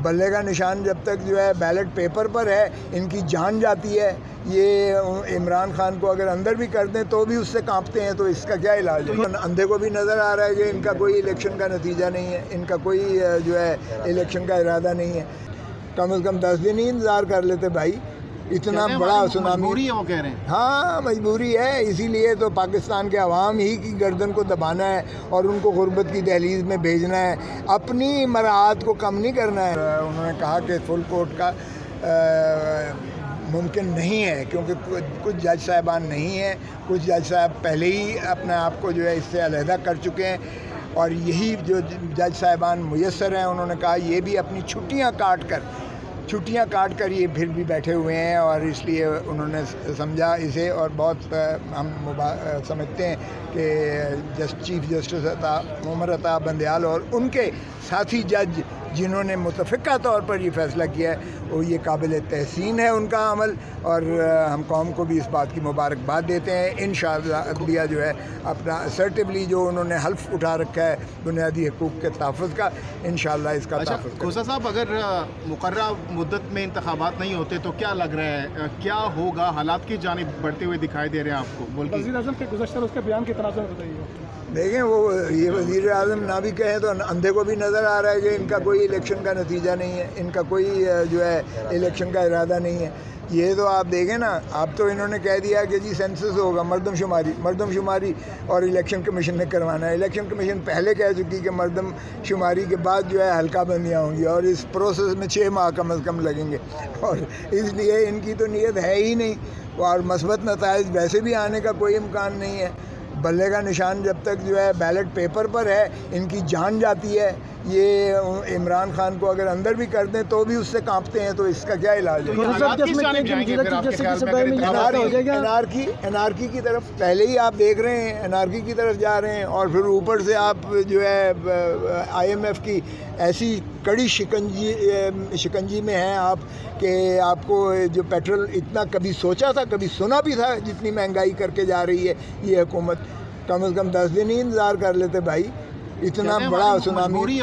بلے کا نشان جب تک جو ہے بیلٹ پیپر پر ہے ان کی جان جاتی ہے. یہ عمران خان کو اگر اندر بھی کر دیں تو بھی اس سے کانپتے ہیں, تو اس کا کیا علاج ہے؟ اندھے کو بھی نظر آ رہا ہے کہ ان کا کوئی الیکشن کا نتیجہ نہیں ہے, ان کا کوئی جو ہے الیکشن کا ارادہ نہیں ہے. کم از کم 10 دن ہی انتظار کر لیتے بھائی, اتنا بڑا سونامی. ہاں مجبوری ہے, اسی لیے تو پاکستان کے عوام ہی کی گردن کو دبانا ہے اور ان کو غربت کی دہلیز میں بھیجنا ہے, اپنی مراعات کو کم نہیں کرنا ہے. انہوں نے کہا کہ فل کورٹ کا ممکن نہیں ہے کیونکہ کچھ جج صاحبان نہیں ہیں, کچھ جج صاحب پہلے ہی اپنے آپ کو جو ہے اس سے علیحدہ کر چکے ہیں, اور یہی جو جج صاحبان میسر ہیں انہوں نے کہا یہ بھی اپنی چھٹیاں کاٹ کر یہ پھر بھی بیٹھے ہوئے ہیں, اور اس لیے انہوں نے سمجھا اسے. اور بہت ہم سمجھتے ہیں کہ چیف جسٹس عمر عطا بندیال اور ان کے ساتھی جج جنہوں نے متفقہ طور پر یہ فیصلہ کیا ہے وہ یہ قابل تحسین ہے ان کا عمل, اور ہم قوم کو بھی اس بات کی مبارکباد دیتے ہیں. انشاءاللہ عدلیہ جو ہے اپنا اسرٹیولی جو انہوں نے حلف اٹھا رکھا ہے بنیادی حقوق کے تحفظ کا, انشاءاللہ اس کا تحفظ کریں. کھوسا صاحب, اگر مقررہ مدت میں انتخابات نہیں ہوتے تو کیا لگ رہا ہے, کیا ہوگا؟ حالات کی جانب بڑھتے ہوئے دکھائی دے رہے ہیں آپ کو. وزیر اعظم کے گزشتہ اس کے بیان کے تناظر میں بتائیے. دیکھیں وہ یہ وزیر اعظم نہ بھی کہیں تو اندھے کو بھی نظر آ رہا ہے کہ ان کا کوئی الیکشن کا نتیجہ نہیں ہے, ان کا کوئی جو ہے الیکشن کا ارادہ نہیں ہے. یہ تو آپ دیکھیں نا, اب تو انہوں نے کہہ دیا کہ جی سینسس ہوگا, مردم شماری اور الیکشن کمیشن نے کروانا ہے. الیکشن کمیشن پہلے کہہ چکی کہ مردم شماری کے بعد جو ہے حلقہ بندیاں ہوں گی, اور اس پروسیس میں 6 ماہ کم از کم لگیں گے, اور اس لیے ان کی تو نیت ہے ہی نہیں, اور مثبت نتائج ویسے بھی آنے کا کوئی امکان نہیں ہے. بلے کا نشان جب تک جو ہے بیلٹ پیپر پر ہے ان کی جان جاتی ہے. یہ عمران خان کو اگر اندر بھی کر دیں تو بھی اس سے کانپتے ہیں, تو اس کا کیا علاج ہے؟ انارکی کی طرف پہلے ہی آپ دیکھ رہے ہیں, انارکی کی طرف جا رہے ہیں, اور پھر اوپر سے آپ جو ہے IMF کی ایسی کڑی شکنجی میں ہیں آپ کہ آپ کو جو پیٹرول اتنا کبھی سوچا تھا, کبھی سنا بھی تھا جتنی مہنگائی کر کے جا رہی ہے یہ حکومت. کم از کم 10 دن ہی انتظار کر لیتے بھائی, اتنا بڑا سونامی.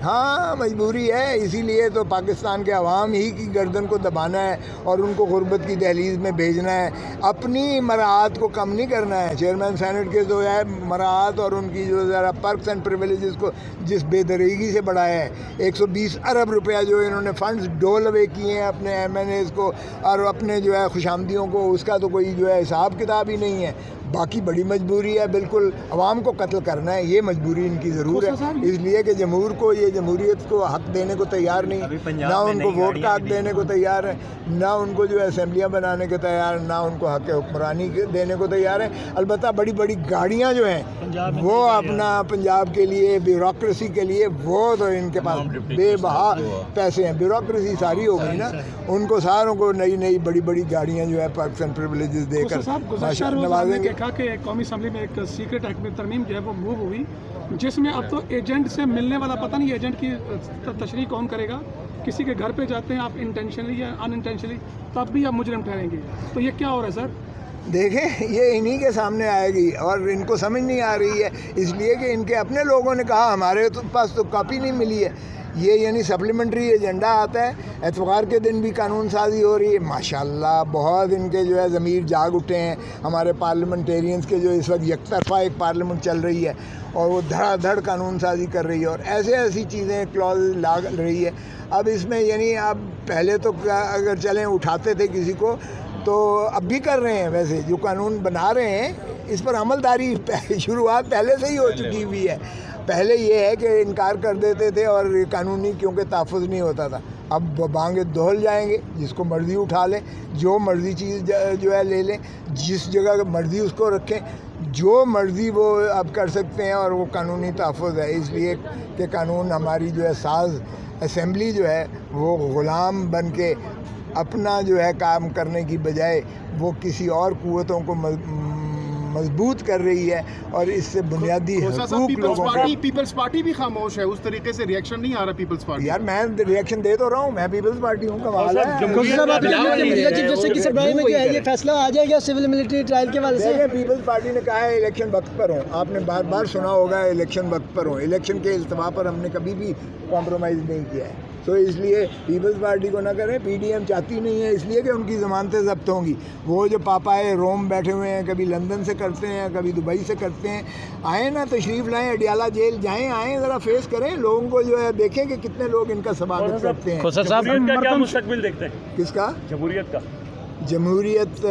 ہاں مجبوری ہے, اسی لیے تو پاکستان کے عوام ہی کی گردن کو دبانا ہے اور ان کو غربت کی دہلیز میں بھیجنا ہے, اپنی مراعات کو کم نہیں کرنا ہے. چیئرمین سینٹ کے جو ہے مراعات اور ان کی جو ذرا پرکس اینڈ پریویلیجز کو جس بے دریغی سے بڑھایا ہے, 120 ارب روپیہ جو انہوں نے فنڈز ڈول اوے کیے ہیں اپنے MNAs کو اور اپنے جو ہے خوشامدیوں کو, اس کا تو کوئی جو ہے حساب کتاب ہی نہیں ہے. باقی بڑی مجبوری ہے, بالکل عوام کو قتل کرنا ہے, یہ مجبوری ان کی ضرور ہے, اس لیے کہ جمہور کو یہ جمہوریت کو حق دینے کو تیار نہیں, نہ ان کو ووٹ کا حق دینے کو تیار ہے, نہ ان کو جو ہے اسمبلیاں بنانے کے تیار, نہ ان کو حق حکمرانی دینے کو تیار ہے. البتہ بڑی بڑی گاڑیاں جو ہیں وہ اپنا پنجاب کے لیے, بیوروکریسی کے لیے, وہ تو ان کے پاس بے بہا پیسے ہیں, بیوروکریسی ساری ہو گئی نا, ان کو ساروں کو نئی بڑی بڑی گاڑیاں جو ہے پرکس اینڈ پریویلیجز دے کر نوازیں گے. کہ قومی اسمبلی میں ایک سیکرٹ ایکٹ میں ترمیم جو ہے وہ موو ہوئی, جس میں اب تو ایجنٹ سے ملنے والا پتہ نہیں ایجنٹ کی تشریح کون کرے گا. کسی کے گھر پہ جاتے ہیں آپ انٹینشنلی یا ان انٹینشنلی, تب بھی آپ مجرم ٹھہریں گے. تو یہ کیا ہو رہا ہے سر؟ دیکھیں یہ انہی کے سامنے آئے گی, اور ان کو سمجھ نہیں آ رہی ہے, اس لیے کہ ان کے اپنے لوگوں نے کہا ہمارے پاس تو کاپی نہیں ملی ہے. یہ یعنی سپلیمنٹری ایجنڈا آتا ہے, اتوار کے دن بھی قانون سازی ہو رہی ہے. ماشاءاللہ بہت ان کے جو ہے ضمیر جاگ اٹھے ہیں ہمارے پارلیمنٹیرینز کے, جو اس وقت یک طرفہ ایک پارلیمنٹ چل رہی ہے اور وہ دھڑا دھڑ قانون سازی کر رہی ہے, اور ایسی چیزیں کلوز لاگ رہی ہے. اب اس میں یعنی اب پہلے تو اگر چلیں اٹھاتے تھے کسی کو, تو اب بھی کر رہے ہیں. ویسے جو قانون بنا رہے ہیں اس پر عملداری شروعات پہلے سے ہی ہو چکی ہوئی ہے. پہلے یہ ہے کہ انکار کر دیتے تھے اور قانونی کیونکہ تحفظ نہیں ہوتا تھا. اب بانگے دہل جائیں گے, جس کو مرضی اٹھا لیں, جو مرضی چیز جو ہے لے لیں, جس جگہ مرضی اس کو رکھیں, جو مرضی وہ اب کر سکتے ہیں, اور وہ قانونی تحفظ ہے. اس لیے کہ قانون ہماری جو ہے ساز اسمبلی جو ہے وہ غلام بن کے اپنا جو ہے کام کرنے کی بجائے وہ کسی اور قوتوں کو مضبوط کر رہی ہے, اور اس سے بنیادی حقوق لوگوں کا. پیپلز پارٹی بھی خاموش ہے, اس طریقے سے ریئیکشن نہیں آ رہا پیپلز پارٹی. یار میں ریئیکشن دے تو رہا ہوں, میں پیپلز پارٹی ہوں. کمال ہے. یہ فیصلہ آ جائے گا سول ملٹری ٹرائل کے حوالے سے. پیپلز پارٹی نے کہا ہے الیکشن وقت پر ہوں. آپ نے بار سنا ہوگا الیکشن وقت پر ہوں. الیکشن کے التوا پر ہم نے کبھی بھی کمپرومائز نہیں کیا ہے. تو اس لیے پیپلز پارٹی کو نہ کریں. پی ڈی ایم چاہتی نہیں ہے اس لیے کہ ان کی ضمانتیں ضبط ہوں گی. وہ جو پاپائے روم بیٹھے ہوئے ہیں, کبھی لندن سے کرتے ہیں, کبھی دبئی سے کرتے ہیں, آئیں نا, تشریف لائیں, اڈیالہ جیل جائیں, آئیں, ذرا فیس کریں لوگوں کو, جو ہے دیکھیں کہ کتنے لوگ ان کا سواگت کرتے ہیں. جمہوریت کا کیا مستقبل دیکھتے ہیں؟ کس کا؟ جمہوریت کا. جمہوریت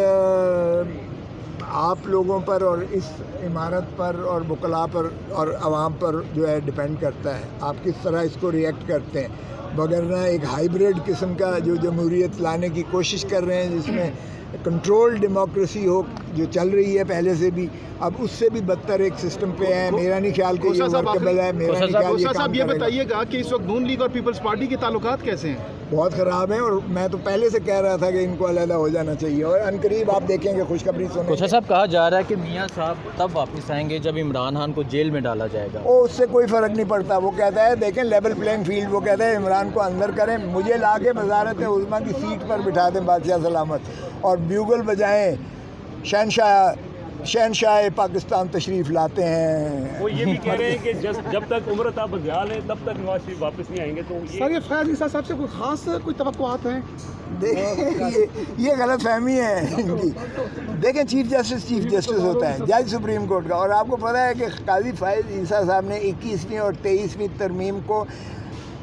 آپ لوگوں پر اور اس عمارت پر اور وکلاء پر اور عوام پر جو ہے ڈپینڈ کرتا ہے, آپ کس طرح اس کو ریئیکٹ کرتے ہیں. وگرنہ ایک ہائیبریڈ قسم کا جو جمہوریت لانے کی کوشش کر رہے ہیں, جس میں کنٹرول ڈیموکریسی ہو, جو چل رہی ہے پہلے سے بھی, اب اس سے بھی بدتر ایک سسٹم پہ ہے. میرا نہیں خیال کہ یہ ورکیبل ہے. میرا نہیں خیال یہ کام یہ کرے گا. بتائیے گا کہ اس وقت نون لیگ اور پیپلز پارٹی کے تعلقات کیسے ہیں؟ بہت خراب ہیں, اور میں تو پہلے سے کہہ رہا تھا کہ ان کو علیحدہ ہو جانا چاہیے, اور عنقریب آپ دیکھیں گے خوشخبری سنیں. کوشا صاحب, کہا جا رہا ہے کہ میاں صاحب تب واپس آئیں گے جب عمران خان کو جیل میں ڈالا جائے گا. اس سے کوئی فرق نہیں پڑتا. وہ کہتا ہے دیکھیں لیول پلینگ فیلڈ, وہ کہتا ہے عمران کو اندر کریں, مجھے لا کے وزارت عظمیٰ کی سیٹ پر بٹھا دیں بادشاہ سلامت, اور بیوگل بجائیں شہنشاہ پاکستان تشریف لاتے ہیں. وہ یہ بھی کہہ رہے ہیں کہ جب تک عمر تا بندیال ہے تب تک نواز شریف واپس نہیں آئیں گے. تو سر, یہ فیاض عیسیٰ صاحب سے کوئی خاص کوئی توقعات ہیں؟ یہ غلط فہمی ہے ان کی. دیکھیں, چیف جسٹس ہوتا ہے, جج سپریم کورٹ کا, اور آپ کو پتہ ہے کہ قاضی فائز عیسیٰ صاحب نے 21ویں اور 23ویں ترمیم کو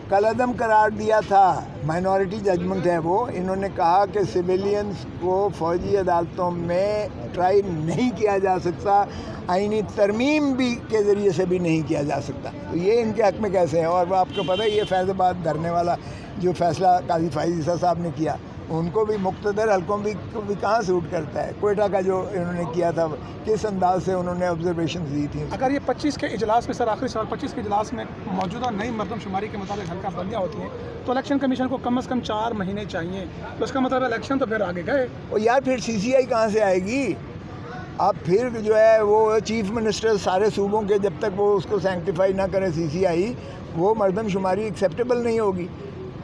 کالعدم قرار دیا تھا. مائنورٹی ججمنٹ ہے وہ. انہوں نے کہا کہ سویلینز کو فوجی عدالتوں میں ٹرائی نہیں کیا جا سکتا, آئینی ترمیم بھی کے ذریعے سے بھی نہیں کیا جا سکتا. تو یہ ان کے حق میں کیسے ہے؟ اور آپ کو پتہ ہے یہ فیض آباد دھرنے والا جو فیصلہ قاضی فائز عیسیٰ صاحب نے کیا, ان کو بھی مقتدر حلقوں کو بھی کہاں سوٹ کرتا ہے. کوئٹہ کا جو انہوں نے کیا تھا, کس انداز سے انہوں نے آبزرویشنز دی تھیں. اگر یہ 25 کے اجلاس میں, سر آخری سوال, 25 کے اجلاس میں موجودہ نئی مردم شماری کے مطابق حلقہ بندیاں ہوتی ہیں, تو الیکشن کمیشن کو کم از کم 4 مہینے چاہیے. تو اس کا مطلب الیکشن تو پھر آگے گئے. اور یار پھر سی سی آئی کہاں سے آئے گی؟ اب پھر جو ہے وہ چیف منسٹر سارے صوبوں کے جب تک وہ اس کو سینکٹیفائی نہ کریں سی سی آئی, وہ مردم شماری ایکسیپٹیبل نہیں ہوگی.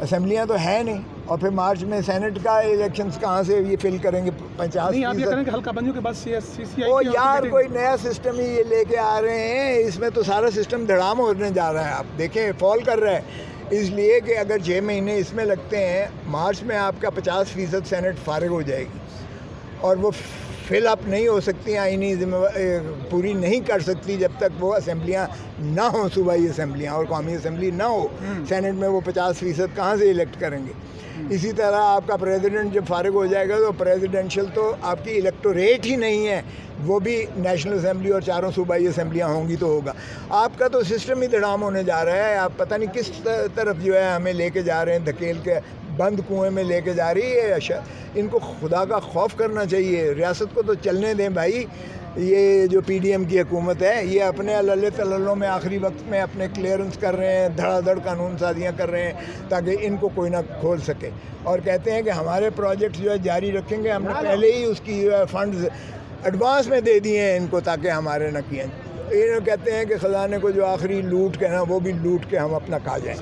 اسمبلیاں تو ہیں نہیں, اور پھر مارچ میں سینٹ کا الیکشنز کہاں سے یہ فل کریں گے 50%؟ نہیں, آپ یہ کریں کہ حلقہ بندیوں کے بعد سی سی وہ آئی یار کوئی نیا سسٹم ہی یہ لے کے آ رہے ہیں. اس میں تو سارا سسٹم دھڑام ہونے جا رہا ہے. آپ دیکھیں فال کر رہا ہے, اس لیے کہ اگر 6 مہینے اس میں لگتے ہیں, مارچ میں آپ کا 50% سینٹ فارغ ہو جائے گی, اور وہ فل اپ نہیں ہو سکتی, آئینی پوری نہیں کر سکتی جب تک وہ اسمبلیاں نہ ہوں, صوبائی اسمبلیاں اور قومی اسمبلی نہ ہو. سینٹ میں وہ 50% کہاں سے الیکٹ کریں گے؟ اسی طرح آپ کا پریزیڈنٹ جب فارغ ہو جائے گا تو پریزیڈنشل تو آپ کی الیکٹوریٹ ہی نہیں ہے, وہ بھی نیشنل اسمبلی اور 4 صوبائی اسمبلیاں ہوں گی تو ہوگا. آپ کا تو سسٹم ہی دھڑام ہونے جا رہا ہے. آپ پتہ نہیں کس طرف جو ہے ہمیں لے کے جا رہے ہیں, دھکیل کے بند کنویں میں لے کے جا رہی ہے. ان کو خدا کا خوف کرنا چاہیے. ریاست کو تو چلنے دیں بھائی. یہ جو پی ڈی ایم کی حکومت ہے, یہ اپنے اللہ تللوں میں آخری وقت میں اپنے کلیئرنس کر رہے ہیں, دھڑا دھڑ قانون سازیاں کر رہے ہیں تاکہ ان کو کوئی نہ کھول سکے, اور کہتے ہیں کہ ہمارے پروجیکٹ جو ہے جاری رکھیں گے. ہم نے پہلے ہی اس کی جو ہے فنڈز ایڈوانس میں دے دیے ہیں ان کو تاکہ ہمارے نہ کیے. یہ کہتے ہیں کہ خزانے کو جو آخری لوٹ کے نا, وہ بھی لوٹ کے ہم اپنا کھا جائیں.